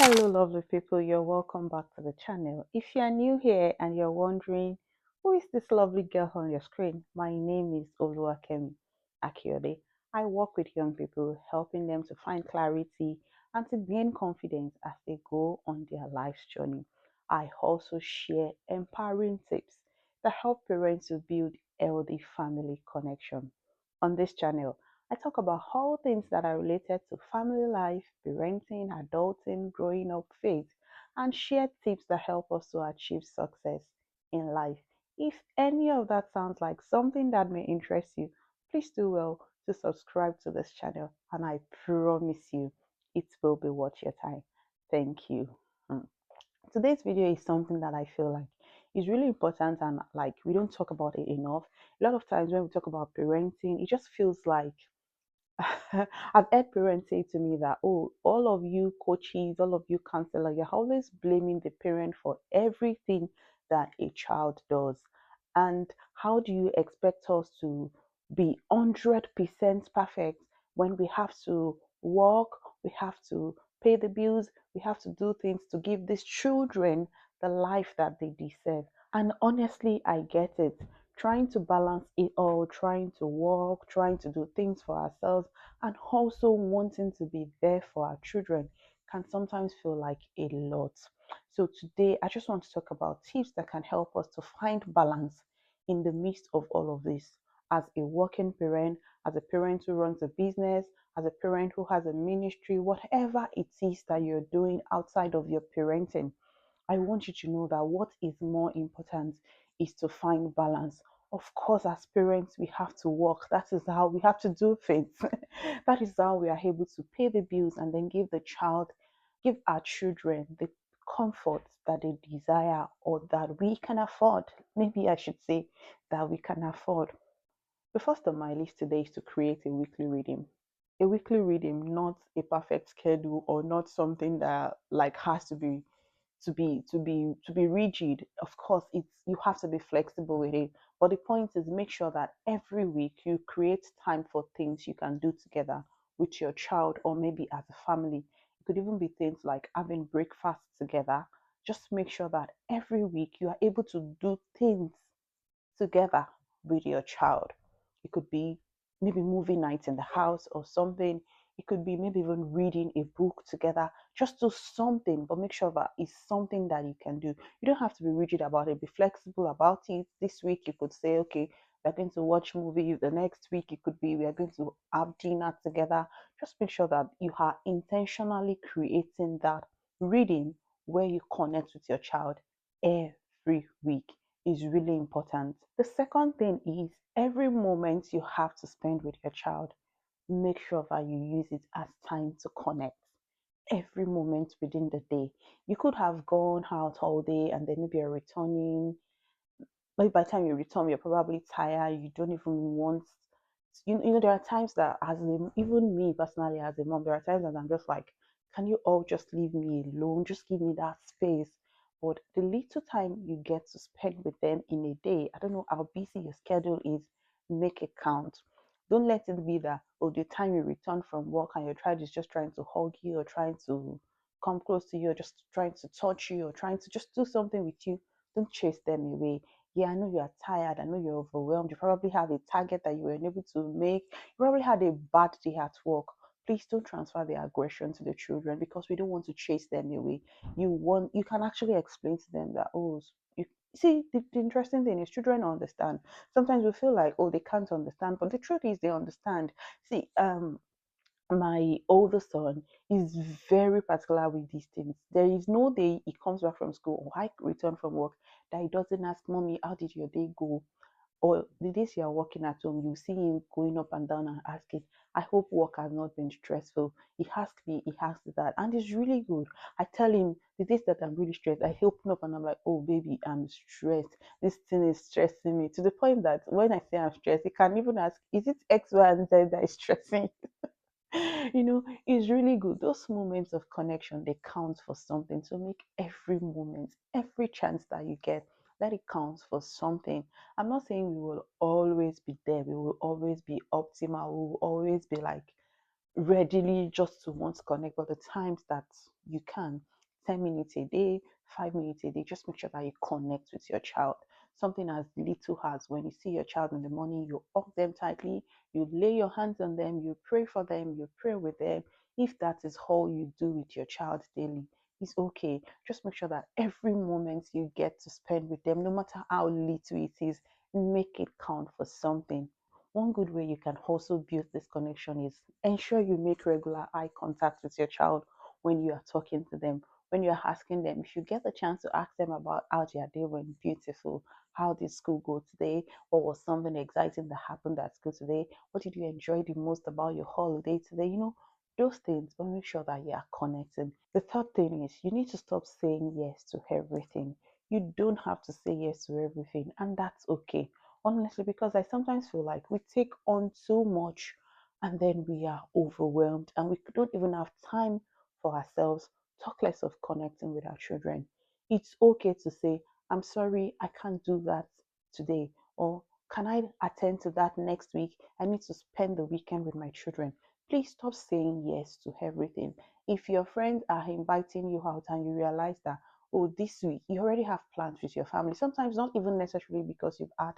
Hello, lovely people. You're welcome back to the channel. If you're new here and you're wondering who is this lovely girl on your screen, my name is Oluwakemi Akiode. I work with young people, helping them to find clarity and to gain confidence as they go on their life's journey. I also share empowering tips that help parents to build healthy family connection. On this channel, I talk about all things that are related to family life, parenting, adulting, growing up, faith, and share tips that help us to achieve success in life. If any of that sounds like something that may interest you, please do well to subscribe to this channel, and I promise you it will be worth your time. Thank you. Mm. Today's video is something that I feel like is really important, and like we don't talk about it enough. A lot of times when we talk about parenting, it just feels like I've heard parents say to me that, oh, all of you coaches, all of you counselors, you're always blaming the parent for everything that a child does. And how do you expect us to be 100% perfect when we have to work, we have to pay the bills, we have to do things to give these children the life that they deserve? And honestly, I get it. Trying to balance it all, trying to work, trying to do things for ourselves, and also wanting to be there for our children can sometimes feel like a lot. So, today I just want to talk about tips that can help us to find balance in the midst of all of this. As a working parent, as a parent who runs a business, as a parent who has a ministry, whatever it is that you're doing outside of your parenting, I want you to know that what is more important is to find balance. Of course, as parents, we have to work. That is how we have to do things. That is how we are able to pay the bills and then give our children the comfort that they desire or that we can afford. Maybe I should say that we can afford. The first on my list today is to create a weekly reading. A weekly reading, not a perfect schedule or not something that like has to be rigid. Of course, it's you have to be flexible with it, but the point is make sure that every week you create time for things you can do together with your child or maybe as a family. It could even be things like having breakfast together. Just make sure that every week you are able to do things together with your child. It could be maybe movie night in the house or something. It could be maybe even reading a book together. Just do something, but make sure that it's something that you can do. You don't have to be rigid about it. Be flexible about it. This week you could say, okay, we're going to watch movies. The next week it could be we are going to have dinner together. Just make sure that you are intentionally creating that reading where you connect with your child every week is really important. The second thing is every moment you have to spend with your child, make sure that you use it as time to connect. Every moment within the day. You could have gone out all day and then maybe you're returning. Maybe by the time you return, you're probably tired. You don't even want. There are times that, even me personally, as a mom, there are times that I'm just like, can you all just leave me alone? Just give me that space. But the little time you get to spend with them in a day, I don't know how busy your schedule is, make it count. Don't let it be that, oh, the time you return from work and your child is just trying to hug you or trying to come close to you or just trying to touch you or trying to just do something with you. Don't chase them away. Yeah, I know you are tired. I know you're overwhelmed. You probably have a target that you were unable to make. You probably had a bad day at work. Please don't transfer the aggression to the children because we don't want to chase them away. You can actually explain to them that, oh, you see, the interesting thing is children understand. Sometimes we feel like, oh, they can't understand, but the truth is they understand. See, my older son is very particular with these things. There is no day he comes back from school or I return from work that he doesn't ask, Mommy, how did your day go? Or the days you are working at home, you see him going up and down and asking, I hope work has not been stressful. He asks me, he asks that. And it's really good. I tell him the days that I'm really stressed, I open up and I'm like, oh baby, I'm stressed. This thing is stressing me to the point that when I say I'm stressed, he can even ask, is it X, Y, and Z that is stressing? It's really good. Those moments of connection, they count for something. So make every moment, every chance that you get, let it count for something. I'm not saying we will always be there, we will always be optimal, we will always be like readily just to want to connect, but the times that you can, 10 minutes a day, 5 minutes a day, just make sure that you connect with your child. Something as little as when you see your child in the morning, you hug them tightly, you lay your hands on them, you pray for them, you pray with them. If that is all you do with your child daily, it's okay. Just make sure that every moment you get to spend with them, no matter how little it is, make it count for something. One good way you can also build this connection is ensure you make regular eye contact with your child when you are talking to them, when you're asking them. If you get the chance to ask them about how their day went beautiful, how did school go today, or was something exciting that happened at school today, what did you enjoy the most about your holiday today, those things, but make sure that you are connecting. The third thing is you need to stop saying yes to everything. You don't have to say yes to everything, and that's okay. Honestly, because I sometimes feel like we take on too much and then we are overwhelmed and we don't even have time for ourselves, talk less of connecting with our children. It's okay to say, I'm sorry, I can't do that today, or can I attend to that next week? I need to spend the weekend with my children. Please stop saying yes to everything. If your friends are inviting you out and you realize that, oh, this week you already have plans with your family, sometimes not even necessarily because you've had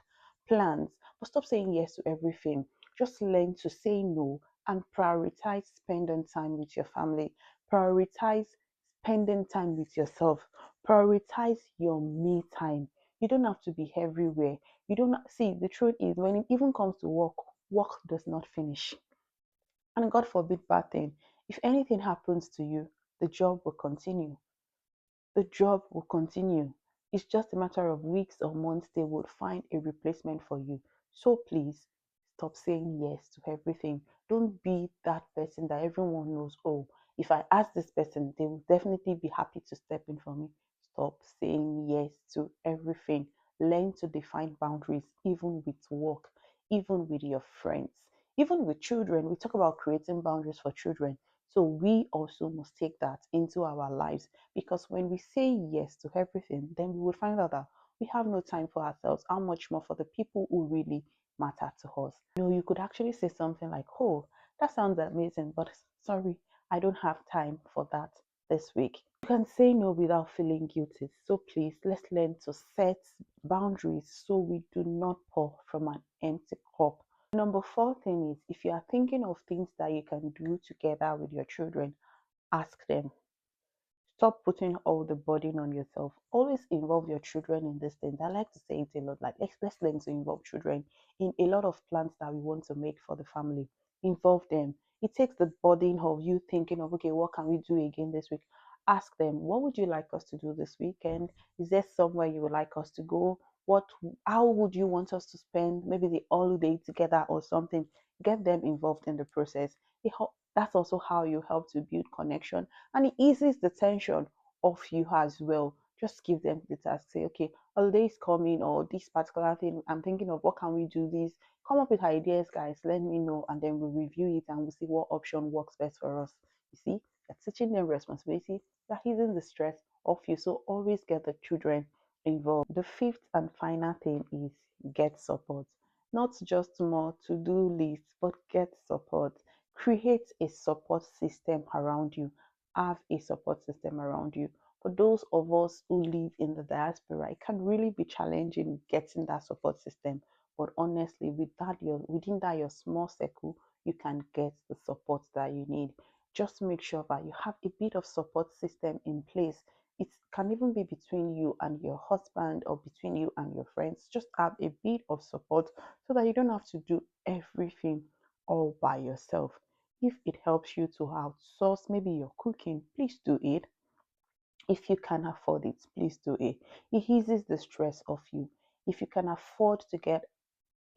plans, but stop saying yes to everything. Just learn to say no and prioritize spending time with your family. Prioritize spending time with yourself. Prioritize your me time. You don't have to be everywhere. You don't see, the truth is when it even comes to work, work does not finish. And God forbid bad thing. If anything happens to you, the job will continue. The job will continue. It's just a matter of weeks or months they would find a replacement for you. So please stop saying yes to everything. Don't be that person that everyone knows, oh, if I ask this person, they will definitely be happy to step in for me. Stop saying yes to everything. Learn to define boundaries, even with work, even with your friends, even with children. We talk about creating boundaries for children. So we also must take that into our lives, because when we say yes to everything, then we will find out that we have no time for ourselves, how much more for the people who really matter to us. You could actually say something like, oh, that sounds amazing, but sorry, I don't have time for that this week. You can say no without feeling guilty. So please, let's learn to set boundaries so we do not pour from an empty cup. Number four thing is, if you are thinking of things that you can do together with your children, ask them. Stop putting all the burden on yourself. Always involve your children in these things. I like to say it a lot. Like let's learn to involve children in a lot of plans that we want to make for the family. Involve them. It takes the burden of you thinking of, okay, what can we do again this week? Ask them, what would you like us to do this weekend? Is there somewhere you would like us to go? What how would you want us to spend maybe the holiday together or something? Get them involved in the process. That's also how you help to build connection, and it eases the tension of you as well. Just give them the task. Say, okay, holiday is coming, or this particular thing I'm thinking of. What can we do? This. Come up with ideas, guys. Let me know, and then we'll review it and we'll see what option works best for us. You see, you're teaching them responsibility. You're easing the stress of you. So always get the children involved. The fifth and final thing is get support. Not just more to-do lists, but get support. Create a support system around you. Have a support system around you. For those of us who live in the diaspora, it can really be challenging getting that support system. But honestly, within that your small circle, you can get the support that you need. Just make sure that you have a bit of support system in place. It can even be between you and your husband or between you and your friends. Just have a bit of support so that you don't have to do everything all by yourself. If it helps you to outsource maybe your cooking, please do it. If you can afford it, please do it. It eases the stress of you. If you can afford to get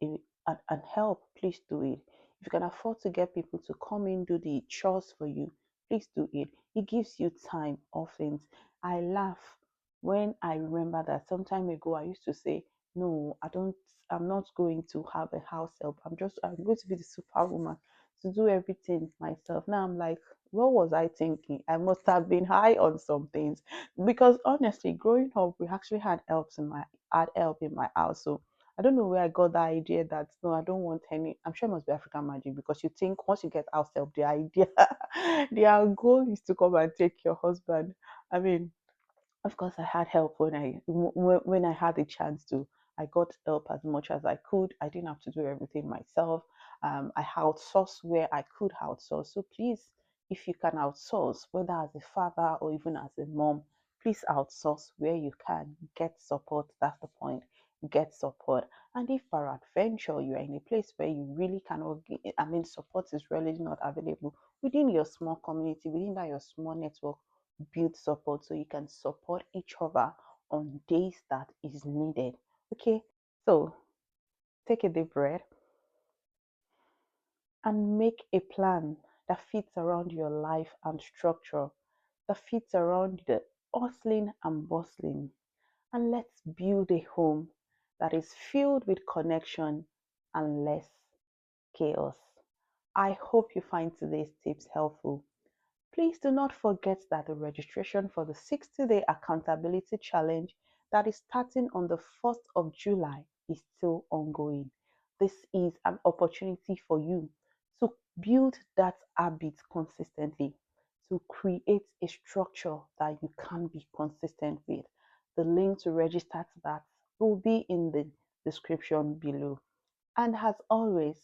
and help, please do it. If you can afford to get people to come in, do the chores for you, please do it. It gives you time off things. I laugh when I remember that some time ago I used to say, no, I'm not going to have a house help. I'm going to be the superwoman to do everything myself. Now I'm like, what was I thinking? I must have been high on some things. Because honestly, growing up, we actually had help in my house. So I don't know where I got that idea that no, I don't want any. I'm sure it must be African magic because you think once you get house help, the idea, their goal is to come and take your husband. I mean, of course, I had help when I had the chance to. I got help as much as I could. I didn't have to do everything myself. I outsourced where I could outsource. So please, if you can outsource, whether as a father or even as a mom, please outsource where you can. Get support. That's the point. Get support. And if peradventure you are in a place where you really cannot, I mean, support is really not available within your small community, within that your small network, build support so you can support each other on days that is needed. Okay, so take a deep breath and make a plan that fits around your life and structure, that fits around the hustling and bustling. And let's build a home that is filled with connection and less chaos. I hope you find today's tips helpful. Please do not forget that the registration for the 60-day accountability challenge that is starting on the 1st of July is still ongoing. This is an opportunity for you to build that habit consistently, to create a structure that you can be consistent with. The link to register to that will be in the description below. And as always,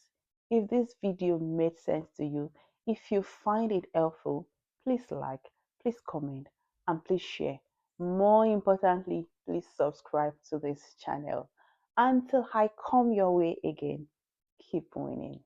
if this video made sense to you, if you find it helpful, please like, please comment, and please share. More importantly, please subscribe to this channel. Until I come your way again, keep winning.